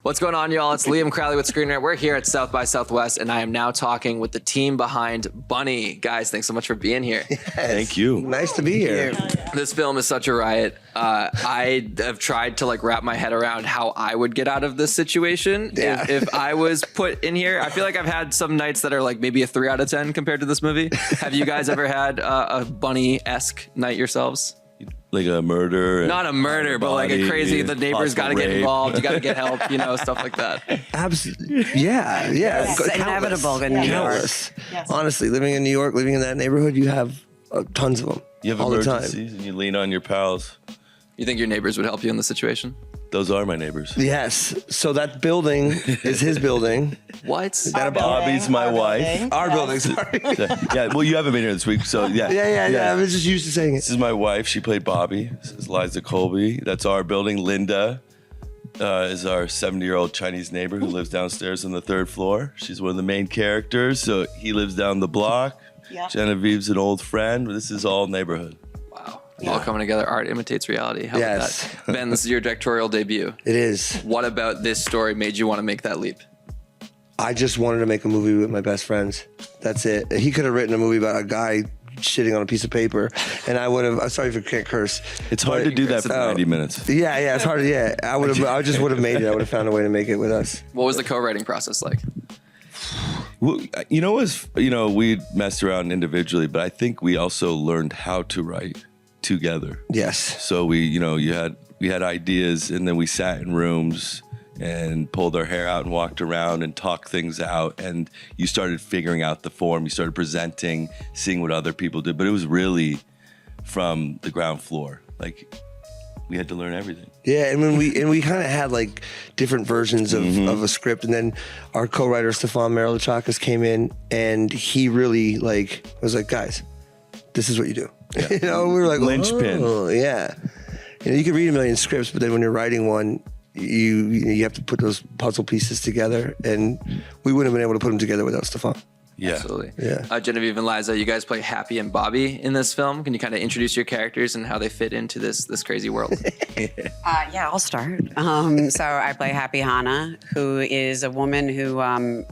What's going on, y'all? It's Liam Crowley with ScreenRant. We're here at South by Southwest, and I am now talking with the team behind Bunny. Guys, thanks so much for being here. Yes. Thank you. Nice to be here. This film is such a riot. I have tried to wrap my head around how I would get out of this situation if I was put in here. I feel like I've had some nights that are maybe a 3 out of 10 compared to this movie. Have you guys ever had a Bunny-esque night yourselves? Like a murder? Not a murder, but a crazy, the neighbors got to get involved, you got to get help, stuff like that. Absolutely. Yeah. It's inevitable in New York. Yes. Honestly, living in New York, living in that neighborhood, you have tons of them. You have all the time. emergencies and you lean on your pals. You think your neighbors would help you in this situation? Those are my neighbors. Yes. So that building is his building. What? Bobby's my wife. Our building, sorry. Yeah, well, you haven't been here this week, so yeah. Yeah. I was just used to saying it. This is my wife. She played Bobby. This is Liza Colby. That's our building. Linda is our 70-year-old Chinese neighbor who lives downstairs on the 3rd floor. She's one of the main characters, so he lives down the block. Yep. Genevieve's an old friend. This is all neighborhood. Wow. All coming together. Art imitates reality. How about that? Ben, this is your directorial debut. It is. What about this story made you want to make that leap? I just wanted to make a movie with my best friends. That's it. He could have written a movie about a guy shitting on a piece of paper, and I would have. I'm sorry if I can't curse. It's hard to do that for 90 minutes. Yeah, it's hard. Yeah, I just would have made it. I would have found a way to make it with us. What was the co-writing process like? Well, we messed around individually, but I think we also learned how to write together. Yes. So we had ideas, and then we sat in rooms and pulled our hair out and walked around and talked things out. And you started figuring out the form. You started presenting, seeing what other people did. But it was really from the ground floor. We had to learn everything. Yeah, and we kind of had different versions of a script, and then our co-writer Stefan Merlichakis came in, and he really was like, guys, this is what you do. Yeah. We were like, linchpin. Oh, yeah. You could read a million scripts, but then when you're writing one, you have to put those puzzle pieces together, and we wouldn't have been able to put them together without Stefan. Yeah. Absolutely. Yeah. Genevieve and Liza, you guys play Happy and Bobby in this film. Can you kind of introduce your characters and how they fit into this crazy world? Yeah, I'll start. So I play Happy Hannah, who is a woman who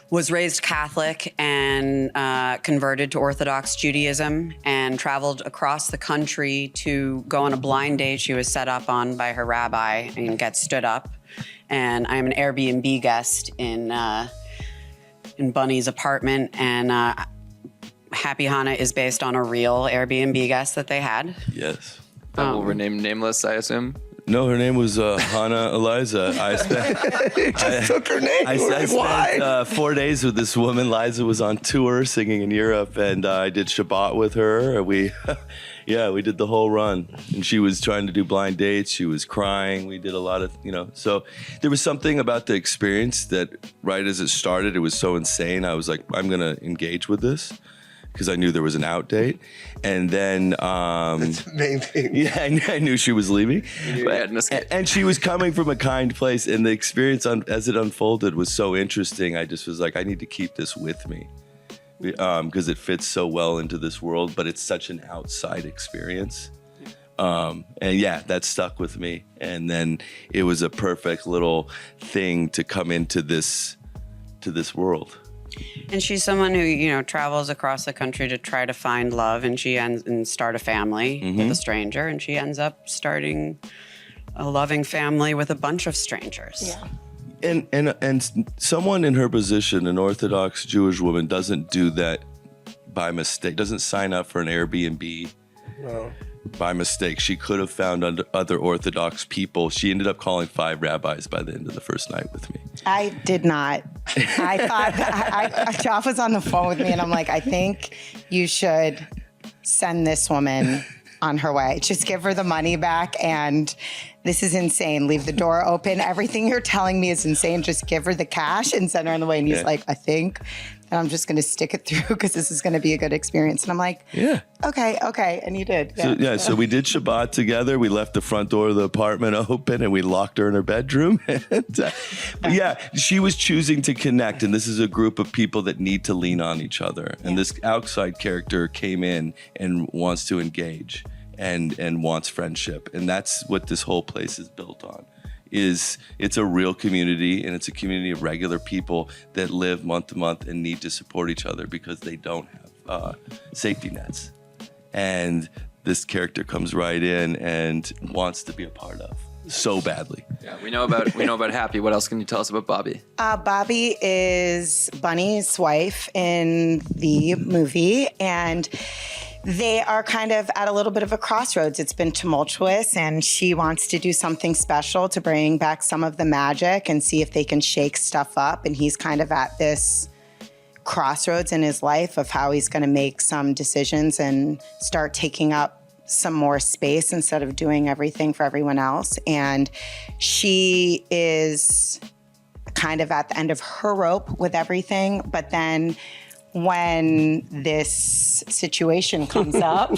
was raised Catholic and converted to Orthodox Judaism and traveled across the country to go on a blind date she was set up on by her rabbi and get stood up. And I'm an Airbnb guest in Bunny's apartment, and Happy Hannah is based on a real Airbnb guest that they had. Yes. That will remain nameless, I assume. No, her name was Hannah Eliza. I took her name. I spent 4 days with this woman. Liza was on tour singing in Europe, and I did Shabbat with her. We did the whole run. And she was trying to do blind dates. She was crying. We did a lot of, So there was something about the experience that right as it started, it was so insane. I was like, I'm going to engage with this, because I knew there was an out date. And then that's the main thing. Yeah, I knew she was leaving. And she was coming from a kind place, and the experience as it unfolded was so interesting. I just was like, I need to keep this with me, because it fits so well into this world, but it's such an outside experience. And that stuck with me. And then it was a perfect little thing to come into this world. And she's someone who, travels across the country to try to find love, and she ends and start a family with a stranger, and she ends up starting a loving family with a bunch of strangers. Yeah. And someone in her position, an Orthodox Jewish woman, doesn't do that by mistake, doesn't sign up for an Airbnb. No. By mistake. She could have found other Orthodox people. She ended up calling 5 rabbis by the end of the first night with me. I did not. I thought, Joff was on the phone with me, and I'm like, I think you should send this woman on her way. Just give her the money back, and this is insane. Leave the door open. Everything you're telling me is insane. Just give her the cash and send her on the way. And he's like, I think that I'm just going to stick it through because this is going to be a good experience. And I'm like, okay. And you did. So we did Shabbat together. We left the front door of the apartment open, and we locked her in her bedroom. But she was choosing to connect. And this is a group of people that need to lean on each other. And this outside character came in and wants to engage and wants friendship. And that's what this whole place is built on. it's a real community, and it's a community of regular people that live month to month and need to support each other because they don't have safety nets. And this character comes right in and wants to be a part of so badly. Yeah, we know about Happy. What else can you tell us about Bobby? Bobby is Bunny's wife in the movie, and they are kind of at a little bit of a crossroads. It's been tumultuous, and she wants to do something special to bring back some of the magic and see if they can shake stuff up. And he's kind of at this crossroads in his life of how he's going to make some decisions and start taking up some more space instead of doing everything for everyone else. And she is kind of at the end of her rope with everything, but then when this situation comes up,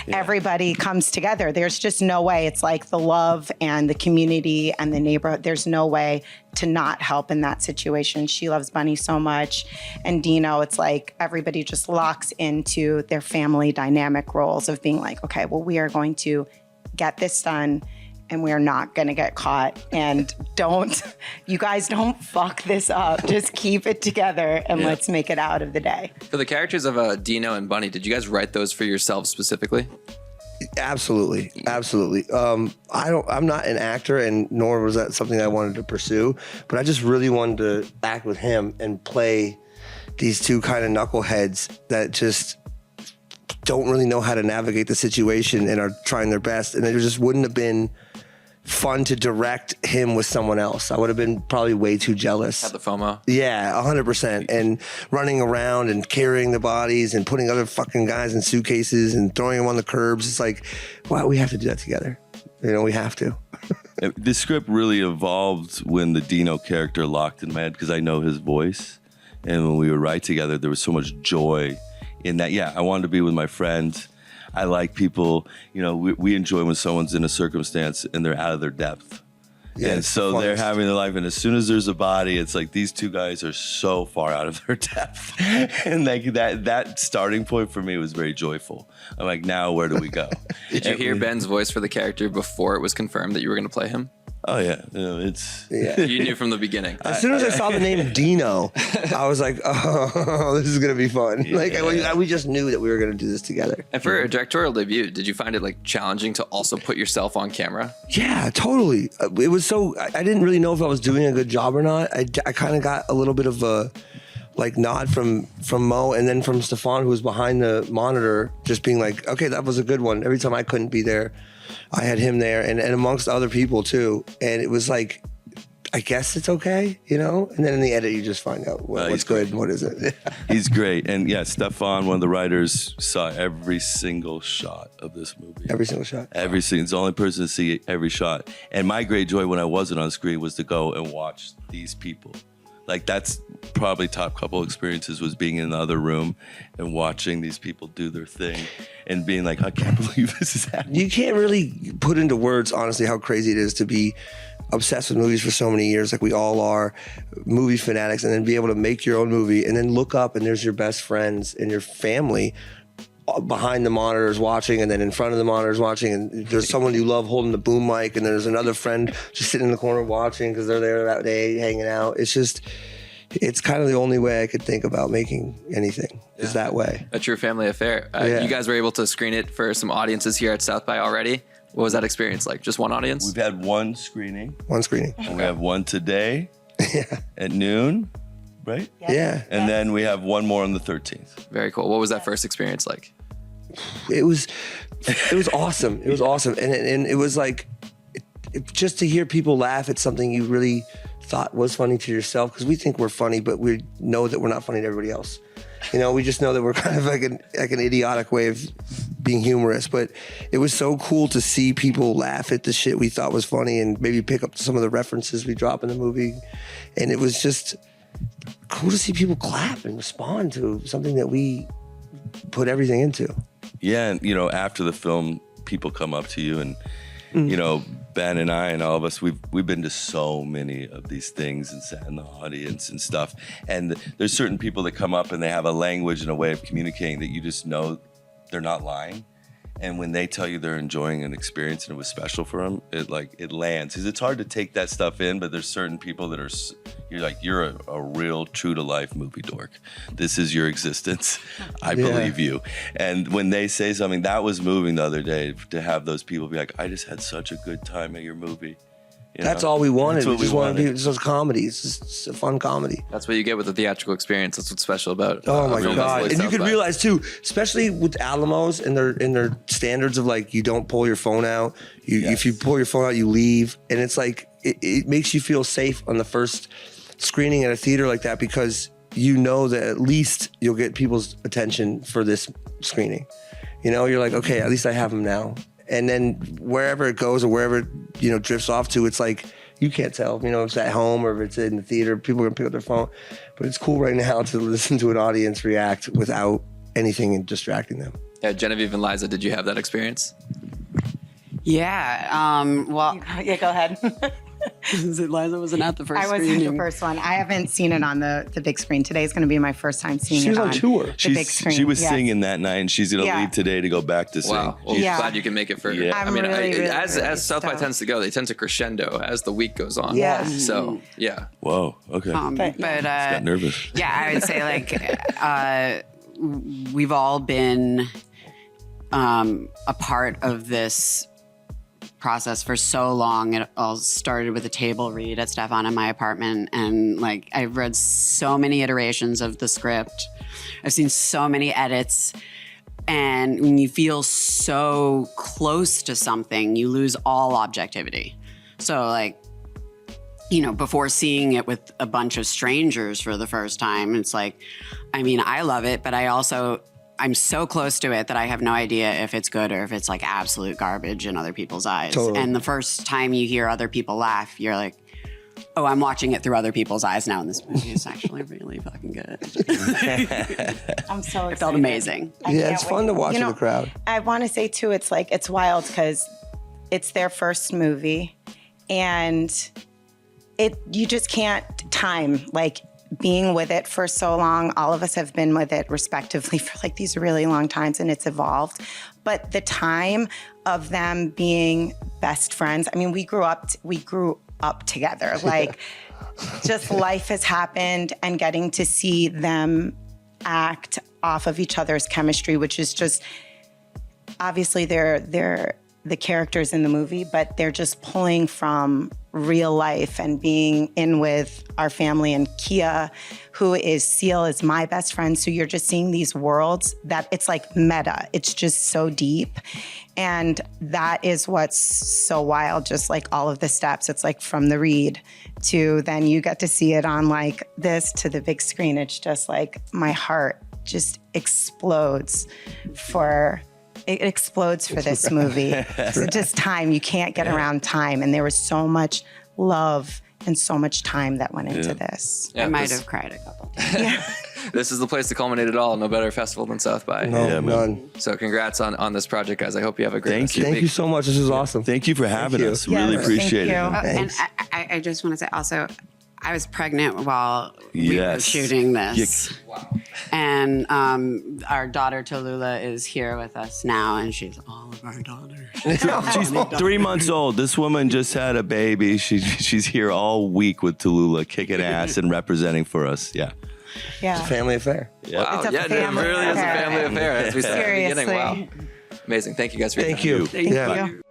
everybody comes together. There's just no way. It's like the love and the community and the neighborhood. There's no way to not help in that situation. She loves Bunny so much. And Dino, it's like everybody just locks into their family dynamic roles of being like, okay, well, we are going to get this done, and we're not going to get caught. And you guys don't fuck this up. Just keep it together and let's make it out of the day. For the characters of Dino and Bunny, did you guys write those for yourselves specifically? Absolutely. I'm not an actor, and nor was that something I wanted to pursue, but I just really wanted to act with him and play these two kind of knuckleheads that just don't really know how to navigate the situation and are trying their best. And it just wouldn't have been fun to direct him with someone else. I would have been probably way too jealous. Had the FOMO. Yeah, 100%. And running around and carrying the bodies and putting other fucking guys in suitcases and throwing them on the curbs. It's like, wow, we have to do that together. You know, we have to. The script really evolved when the Dino character locked in my head because I know his voice. And when we would write together, there was so much joy in that. Yeah, I wanted to be with my friends. I like people, you know, we enjoy when someone's in a circumstance and they're out of their depth. Yeah, and so they're having their life. And as soon as there's a body, it's like these two guys are so far out of their depth. And like that starting point for me was very joyful. I'm like, now where do we go? Did you hear Ben's voice for the character before it was confirmed that you were going to play him? Oh, yeah. You knew from the beginning. As soon as I saw the name Dino, I was like, oh, this is going to be fun. Yeah. We just knew that we were going to do this together. And for a directorial debut, did you find it like challenging to also put yourself on camera? Yeah, totally. It was so, I didn't really know if I was doing a good job or not. I kind of got a little bit of a nod from Mo and then from Stefan, who was behind the monitor, just being like, okay, that was a good one. Every time I couldn't be there, I had him there and amongst other people too. And it was like, I guess it's okay, you know? And then in the edit, you just find out what's good and what isn't. He's great. And yeah, Stefan, one of the writers, saw every single shot of this movie. Every single shot. Every single. He's the only person to see every shot. And my great joy when I wasn't on screen was to go and watch these people. Like that's probably top couple experiences was being in the other room and watching these people do their thing and being like, I can't believe this is happening. You can't really put into words, honestly, how crazy it is to be obsessed with movies for so many years, like we all are, movie fanatics, and then be able to make your own movie and then look up and there's your best friends and your family behind the monitors watching and then in front of the monitors watching, and there's someone you love holding the boom mic and there's another friend just sitting in the corner watching because they're there that day hanging out. It's kind of the only way I could think about making anything is that way. A true family affair. You guys were able to screen it for some audiences here at South by already. What was that experience like? Just one audience? We've had one screening. And we have one today at noon. Right? Yeah. And then we have one more on the 13th. Very cool. What was that first experience like? It was awesome. It was awesome. And it was like, just to hear people laugh at something you really thought was funny to yourself, because we think we're funny, but we know that we're not funny to everybody else. You know, we just know that we're kind of like an idiotic way of being humorous. But it was so cool to see people laugh at the shit we thought was funny and maybe pick up some of the references we drop in the movie. And it was just cool to see people clap and respond to something that we put everything into. Yeah, and you know, after the film, people come up to you and you know, Ben and I and all of us, we've been to so many of these things and sat in the audience and stuff. And there's certain people that come up and they have a language and a way of communicating that you just know they're not lying. And when they tell you they're enjoying an experience and it was special for them, it lands. Because it's hard to take that stuff in, but there's certain people that you're a real true to life movie dork. This is your existence. I believe you. And when they say something, that was moving the other day to have those people be like, I just had such a good time at your movie. That's all we wanted. That's what we just we wanted to wanted. be just comedy. It's just a fun comedy. That's what you get with the theatrical experience. That's what's special about. Oh my film god! festivals And you South could by. realize too, especially with Alamos and their standards of like you don't pull your phone out. If you pull your phone out, you leave, and it's like it makes you feel safe on the first screening at a theater like that because you know that at least you'll get people's attention for this screening. You know, you're like, okay, at least I have them now. And then wherever it goes or wherever it, drifts off to, it's like you can't tell, if it's at home or if it's in the theater, people are gonna pick up their phone. But it's cool right now to listen to an audience react without anything distracting them. Yeah, Genevieve and Liza, did you have that experience? Yeah. Well, Yeah, go ahead. Liza wasn't at the first I wasn't the first one. I haven't seen it on the big screen. Today is going to be my first time seeing She it was on tour. the big screen. She was Yes. singing that night, and she's going to Yeah. leave today to go back to sing. Wow. Well, Yeah. glad you can make it for. Yeah. I mean, I'm really, really, as really South by stoked. tends to go, they tend to crescendo as the week goes on. Yes. So yeah. Whoa. Okay. But Got nervous. yeah, I would say we've all been a part of this process for so long. It all started with a table read at Stefan in my apartment, and I've read so many iterations of the script. I've seen so many edits, and when you feel so close to something, you lose all objectivity. So before seeing it with a bunch of strangers for the first time, it's like, I mean, I love it, but I'm so close to it that I have no idea if it's good or if it's like absolute garbage in other people's eyes. Totally. And the first time you hear other people laugh, you're like, oh, I'm watching it through other people's eyes now, and this movie is actually really fucking good. I'm so excited. It felt amazing. I Yeah, can't it's wait. fun to watch in the crowd. I want to say too, it's wild because it's their first movie, and you just can't time being with it for so long. All of us have been with it respectively for these really long times, and it's evolved. But the time of them being best friends, I mean, we grew up together. Just life has happened, and getting to see them act off of each other's chemistry, which is just obviously they're the characters in the movie, but they're just pulling from real life and being in with our family. And Kia, Seal is my best friend. So you're just seeing these worlds that it's like meta. It's just so deep. And that is what's so wild, just all of the steps. It's from the read to then you get to see it on this to the big screen. It's just my heart just explodes for this movie. So just time, you can't get around time. And there was so much love and so much time that went into this. Yeah, I might have cried a couple times. This is the place to culminate it all. No better festival than South by. No, Yeah, man. none. So congrats on this project, guys. I hope you have a great Thank rest of you. your Thank you week. so much. This is awesome. Thank you for having you. us. Really Yes, appreciate thank it. you. And Thanks. I just want to say also, I was pregnant while we were Yes. shooting this. Yes. And our daughter Tallulah is here with us now, and she's all of our daughters. She's 3 months old. This woman just had a baby. She's here all week with Tallulah, kicking ass and representing for us. Yeah. Yeah. Family affair. Wow. It's a Yeah, it family really is a affair. family affair, as we said at the beginning. Wow. Seriously. Amazing. Thank you guys for your Thank time. you. Thank Yeah. you.